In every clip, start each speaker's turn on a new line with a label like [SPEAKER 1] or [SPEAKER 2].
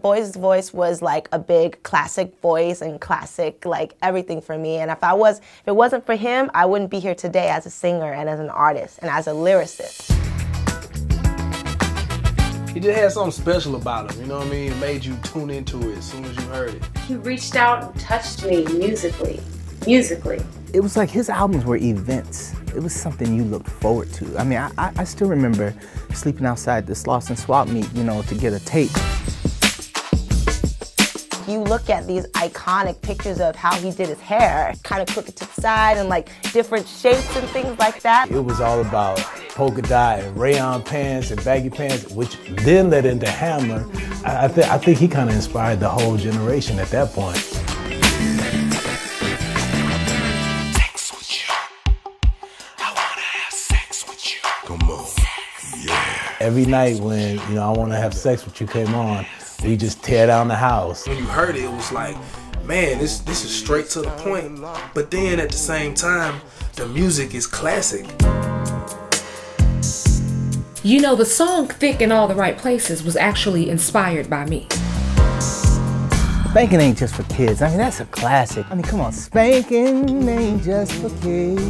[SPEAKER 1] Boyce's voice was like a big classic voice and classic like everything for me. And if it wasn't for him, I wouldn't be here today as a singer and as an artist and as a lyricist.
[SPEAKER 2] He just had something special about him, you know what I mean? It made you tune into it as soon as you heard it.
[SPEAKER 3] He reached out and touched me musically.
[SPEAKER 4] It was like his albums were events. It was something you looked forward to. I mean, I still remember sleeping outside the Sloss and Swap meet, you know, to get a tape.
[SPEAKER 1] You look at these iconic pictures of how he did his hair, kind of crooked to the side and like different shapes and things like that.
[SPEAKER 5] It was all about polka dot and rayon pants and baggy pants, which then led into Hammer. I think he kind of inspired the whole generation at that point.
[SPEAKER 6] Sex with you. I wanna have sex with you. Come on. Yeah.
[SPEAKER 5] Every night when, you know, I Wanna Have Sex With You came on, we just tear down the house.
[SPEAKER 2] When you heard it, it was like, man, this is straight to the point. But then at the same time, the music is classic.
[SPEAKER 7] You know, the song Thick in All the Right Places was actually inspired by me.
[SPEAKER 4] Spanking ain't just for kids. I mean, that's a classic. I mean, come on, spanking ain't just for kids.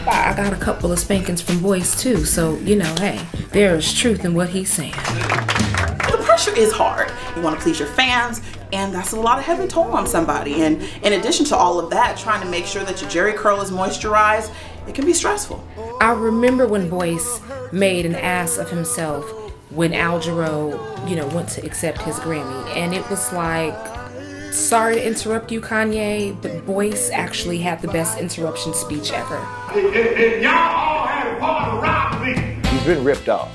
[SPEAKER 7] I got a couple of spankings from Boyce too, so, you know, hey, there's truth in what he's saying.
[SPEAKER 8] The pressure is hard. You want to please your fans, and that's a lot of heavy toll on somebody. And in addition to all of that, trying to make sure that your jerry curl is moisturized, it can be stressful.
[SPEAKER 7] I remember when Boyce made an ass of himself when Al Jarreau, you know, went to accept his Grammy. And it was like, sorry to interrupt you, Kanye, but Boyce actually had the best interruption speech ever.
[SPEAKER 6] Y'all all had a part to rob me.
[SPEAKER 9] He's been ripped off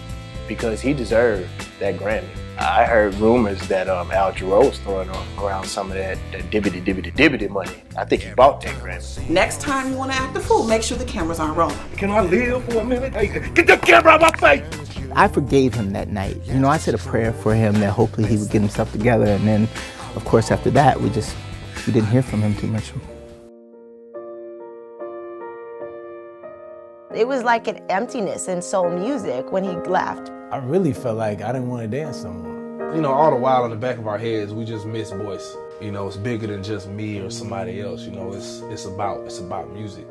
[SPEAKER 9] because he deserved that Grammy. I heard rumors that Al Jarreau was throwing around some of that dibbity money. I think he bought that Grammy.
[SPEAKER 8] Next time you want to act a fool, make sure the cameras aren't rolling.
[SPEAKER 6] Can I live for a minute? Hey, get the camera out of my face!
[SPEAKER 4] I forgave him that night. You know, I said a prayer for him that hopefully he would get himself together, and then, of course, after that, we didn't hear from him too much.
[SPEAKER 1] It was like an emptiness in soul music when he left.
[SPEAKER 5] I really felt like I didn't want to dance no more.
[SPEAKER 2] You know, all the while in the back of our heads, we just miss Boyce. You know, it's bigger than just me or somebody else. You know, it's about music.